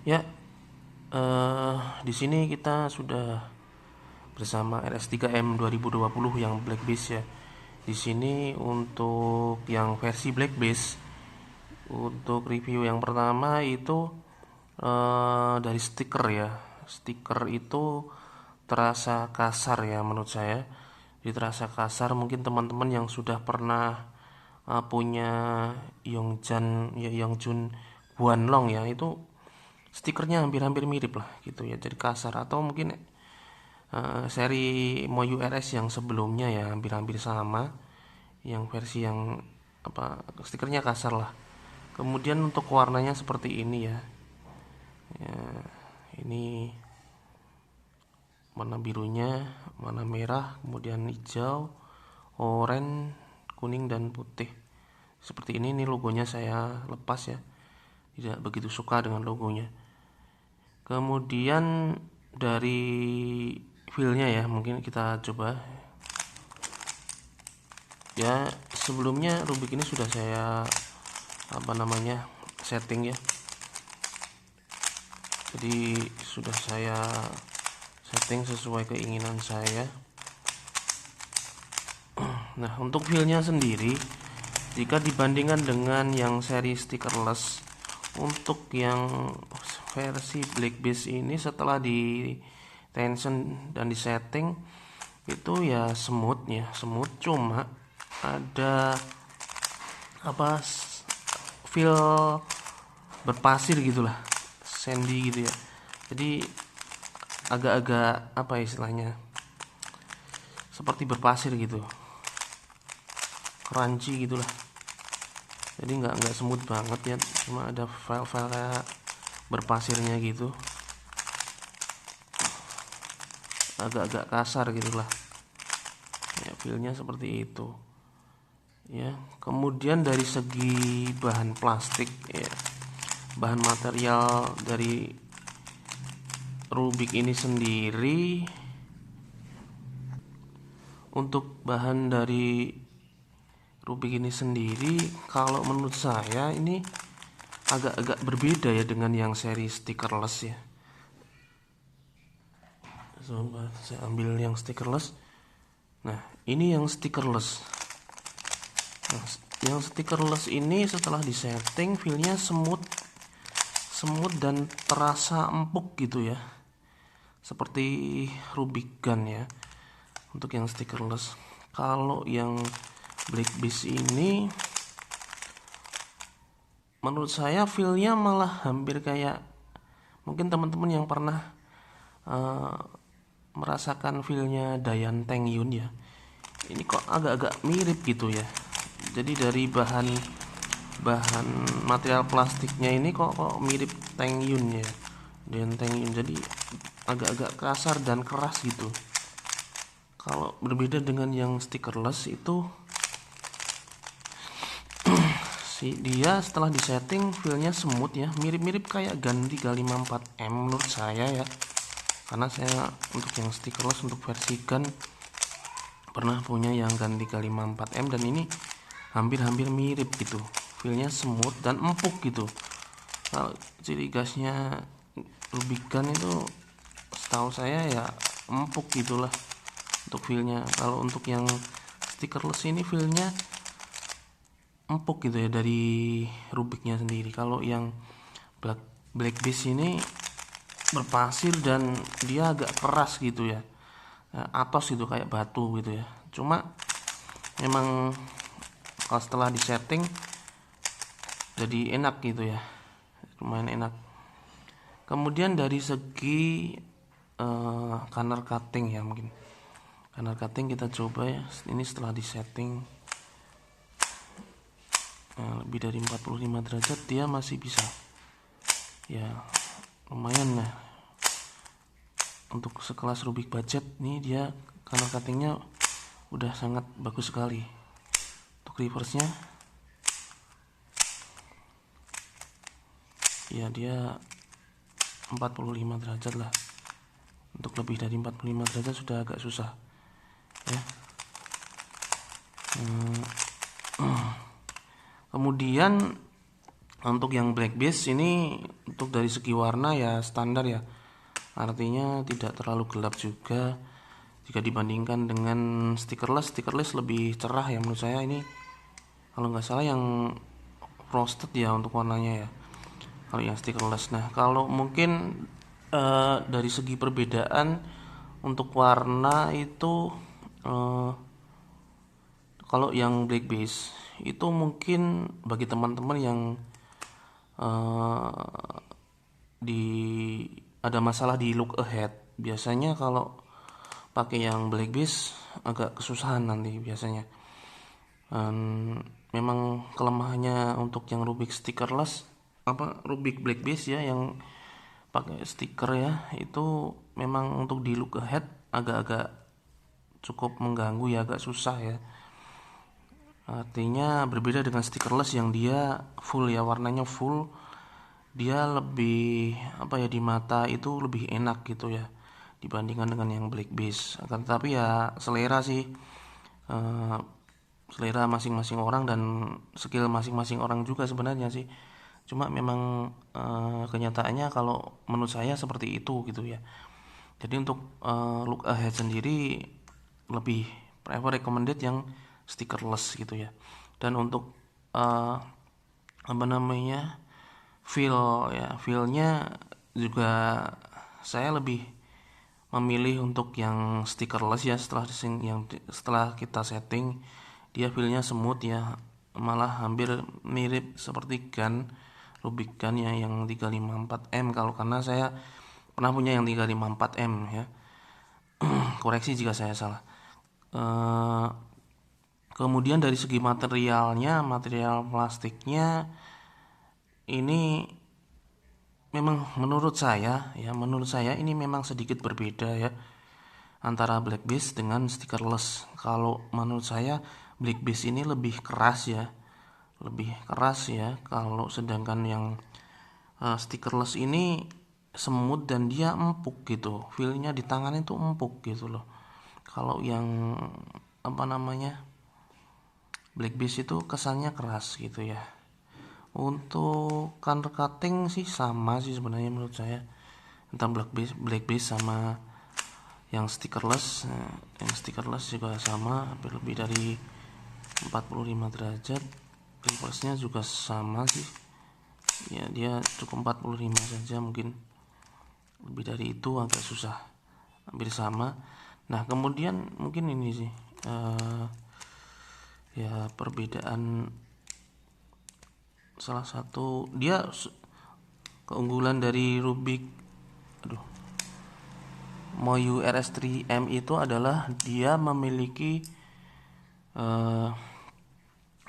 Ya, di sini kita sudah bersama RS3M 2020 yang Black Base ya. Di sini untuk yang versi Black Base, untuk review yang pertama itu dari stiker ya. Stiker itu terasa kasar ya menurut saya. Jadi terasa kasar, mungkin teman-teman yang sudah pernah punya Yongjun Guanlong ya, itu stikernya hampir-hampir mirip lah gitu ya, jadi kasar. Atau mungkin seri Moyu RS yang sebelumnya ya hampir-hampir sama, yang versi yang apa, stikernya kasar lah. Kemudian untuk warnanya seperti ini ya, ini warna birunya, warna merah, kemudian hijau, oranye, kuning dan putih seperti ini logonya saya lepas ya, tidak begitu suka dengan logonya. Kemudian dari feelnya ya, mungkin kita coba ya. Sebelumnya Rubik ini sudah saya setting ya, jadi sudah saya setting sesuai keinginan saya. Nah, untuk feelnya sendiri, jika dibandingkan dengan yang seri stickerless, untuk yang versi Black Base ini setelah di tension dan di setting itu ya smooth ya, smooth. Cuma ada apa, feel berpasir gitulah, sandy gitu ya. Jadi agak-agak apa istilahnya, seperti berpasir gitu, crunchy gitulah. Jadi nggak smooth banget ya, cuma ada file-file kayak berpasirnya gitu, agak-agak kasar gitulah ya, feelnya seperti itu ya. Kemudian dari segi bahan plastik ya, bahan material dari Rubik ini sendiri, untuk bahan dari Rubik ini sendiri kalau menurut saya ini agak-agak berbeda ya dengan yang seri stickerless ya. Coba saya ambil yang stickerless. Nah, ini yang stickerless. Nah, yang stickerless ini setelah disetting feelnya smooth, smooth dan terasa empuk gitu ya, seperti Rubik Gun ya. Untuk yang stickerless, kalau yang Black Base ini menurut saya feelnya malah hampir kayak, mungkin teman-teman yang pernah uh, merasakan feelnya Dayan Teng Yun ya, ini kok agak-agak mirip gitu ya. Jadi dari bahan material plastiknya ini kok mirip Teng Yun ya, Dayan Teng Yun. Jadi agak-agak kasar dan keras gitu. Kalau berbeda dengan yang stickerless itu, dia setelah disetting feelnya smooth ya, mirip-mirip kayak Gun 354M menurut saya ya. Karena saya untuk yang stickerless, untuk versi Gun pernah punya yang Gun 354M, dan ini hampir-hampir mirip gitu, feelnya smooth dan empuk gitu. Kalau ciri gasnya Rubik Gun itu setahu saya ya empuk gitulah untuk feelnya. Kalau untuk yang stickerless ini feelnya empuk gitu ya dari Rubiknya sendiri. Kalau yang Black Base ini berpasir dan dia agak keras gitu ya, atos gitu kayak batu gitu ya. Cuma memang kalau setelah disetting jadi enak gitu ya, lumayan enak. Kemudian dari segi corner cutting ya, mungkin corner cutting kita coba ya. Ini setelah disetting lebih dari 45 derajat dia masih bisa ya, lumayan lah. Untuk sekelas Rubik budget nih, dia corner cuttingnya udah sangat bagus sekali. Untuk reverse nya ya dia 45 derajat lah. Untuk lebih dari 45 derajat sudah agak susah ya. Kemudian Untuk yang black base ini untuk dari segi warna ya standar ya, artinya tidak terlalu gelap juga jika dibandingkan dengan stickerless lebih cerah ya menurut saya. Ini kalau nggak salah yang frosted ya untuk warnanya ya, kalau yang stickerless. Nah kalau mungkin dari segi perbedaan untuk warna itu, eh, kalau yang black base itu mungkin bagi teman-teman yang eh, di ada masalah di look ahead, biasanya kalau pakai yang black base agak kesusahan nanti biasanya. Dan memang kelemahannya untuk yang Rubik stickerless, Rubik black base ya, yang pakai stiker ya, itu memang untuk di look ahead agak-agak cukup mengganggu ya, agak susah ya. Artinya berbeda dengan stickerless yang dia full ya, warnanya full, dia lebih di mata itu lebih enak gitu ya dibandingkan dengan yang black base. Akan tetapi ya selera sih, eh, selera masing-masing orang dan skill masing-masing orang juga sebenarnya sih. Cuma memang kenyataannya kalau menurut saya seperti itu gitu ya. Jadi untuk look ahead sendiri lebih recommended yang stickerless gitu ya. Dan untuk uh, feelnya juga saya lebih memilih untuk yang stickerless ya. Setelah kita setting, dia feelnya smooth ya, malah hampir mirip seperti gun Rubik gun ya yang 354M. Karena saya pernah punya yang 354M ya. Koreksi jika saya salah. Eh, Kemudian dari segi material plastiknya ini memang menurut saya ini memang sedikit berbeda ya antara black base dengan stickerless. Kalau menurut saya black base ini lebih keras ya, kalau sedangkan yang stickerless ini semut dan dia empuk gitu, feelnya di tangan itu empuk gitu loh. Kalau yang black base itu kesannya keras gitu ya. Untuk color cutting sih sama sih sebenarnya menurut saya, tentang black base sama yang stickerless. Yang stickerless juga sama, hampir lebih dari 45 derajat. Reverse-nya juga sama sih ya, dia cukup 45 saja, mungkin lebih dari itu agak susah, hampir sama. Nah kemudian mungkin ini sih ya perbedaan, salah satu dia keunggulan dari Rubik Moyu RS3M itu adalah dia memiliki eh,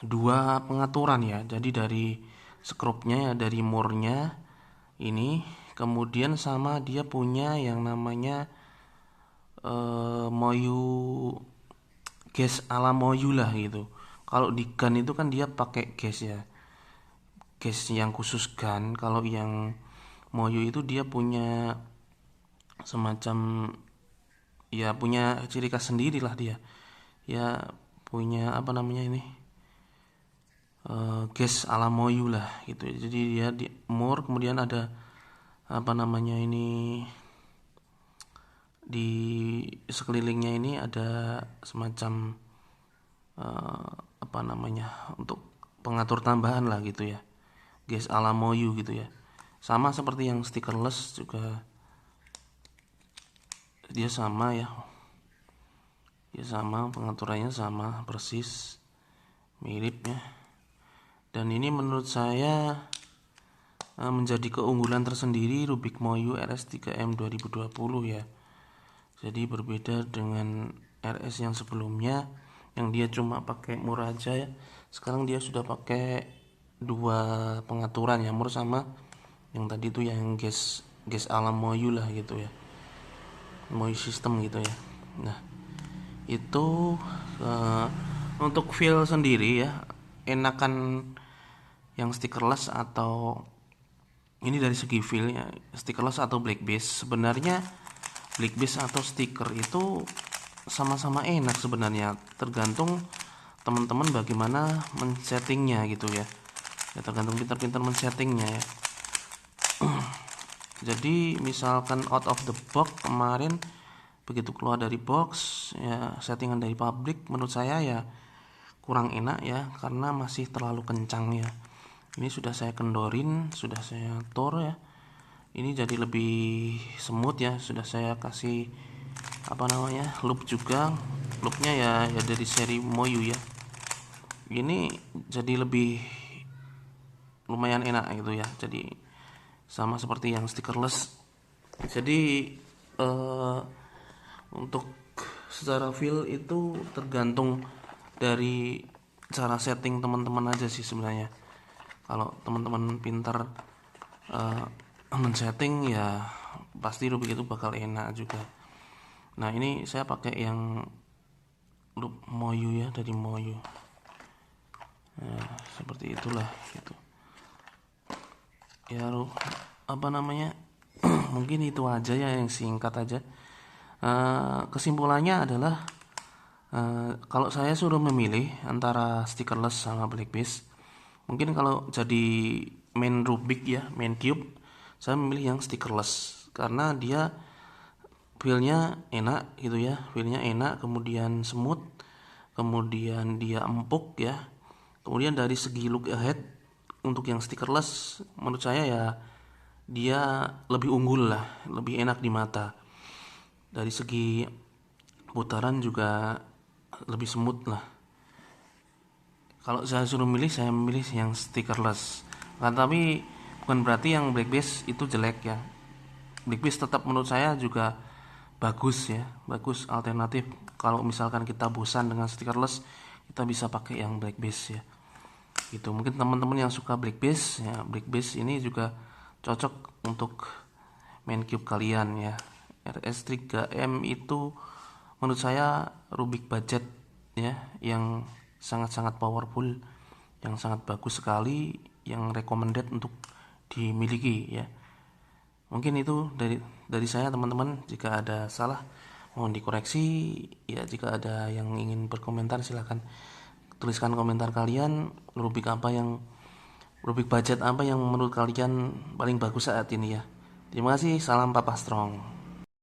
dua pengaturan ya. Jadi dari skrupnya ya, dari murnya ini, kemudian sama dia punya yang namanya Moyu gas ala Moyu lah gitu. Kalau di gun itu kan dia pakai gas ya, gas yang khusus gun. Kalau yang Moyu itu dia punya semacam ya, punya ciri khas sendiri lah dia ya, punya gas ala Moyu lah gitu. Jadi dia di mur, kemudian ada ini di sekelilingnya ini ada semacam untuk pengatur tambahan lah gitu ya, gas ala Moyu gitu ya. Sama seperti yang stickerless juga dia sama ya, sama pengaturannya sama persis, mirip ya. Dan ini menurut saya menjadi keunggulan tersendiri Rubik Moyu RS3M 2020 ya. Jadi berbeda dengan RS yang sebelumnya yang dia cuma pakai mur aja ya. Sekarang dia sudah pakai dua pengaturan ya, mur sama yang tadi itu yang gas alam Moyu lah gitu ya, Moyu system gitu ya. Nah itu untuk feel sendiri ya, enakan yang stickerless atau ini dari segi feel ya, stickerless atau black base. Sebenarnya black base atau stiker itu sama-sama enak sebenarnya, tergantung teman-teman bagaimana men-settingnya gitu ya. ya tergantung pintar-pintar men-settingnya ya. Jadi misalkan out of the box kemarin begitu keluar dari box ya, settingan dari pabrik menurut saya ya kurang enak ya, karena masih terlalu kencang ya. Ini sudah saya kendorin, sudah saya tor ya, ini jadi lebih smooth ya. Sudah saya kasih loop juga, loopnya ya dari seri Moyu ya. Ini jadi lebih lumayan enak gitu ya, jadi sama seperti yang stickerless. Jadi untuk secara feel itu tergantung dari cara setting teman-teman aja sih sebenarnya. Kalau teman-teman pintar men-setting ya pasti Rubik itu bakal enak juga. Nah ini saya pakai yang loop Moyu ya, dari Moyu. Nah, seperti itulah gitu. Ya mungkin itu aja ya, yang singkat aja. Kesimpulannya adalah kalau saya suruh memilih antara stickerless sama blackbase, mungkin kalau jadi main Rubik ya, main cube, saya memilih yang stickerless karena dia feelnya enak gitu ya, feelnya enak, kemudian smooth, kemudian dia empuk ya. Kemudian dari segi look ahead untuk yang stickerless menurut saya ya dia lebih unggul lah, lebih enak di mata. Dari segi putaran juga lebih smooth lah. Kalau saya suruh milih, saya memilih yang stickerless. Nah, tapi bukan berarti yang blackbase itu jelek ya. Blackbase tetap menurut saya juga bagus ya, bagus alternatif. Kalau misalkan kita bosan dengan stickerless, kita bisa pakai yang blackbase ya. Gitu. Mungkin teman-teman yang suka blackbase ya, blackbase ini juga cocok untuk main cube kalian ya. RS3M itu menurut saya Rubik budget ya, yang sangat-sangat powerful, yang sangat bagus sekali, yang recommended untuk dimiliki ya. Mungkin itu dari saya teman-teman. Jika ada salah mohon dikoreksi ya. Jika ada yang ingin berkomentar silahkan tuliskan komentar kalian. Rubik budget apa yang menurut kalian paling bagus saat ini ya. Terima kasih, salam Papa Strong.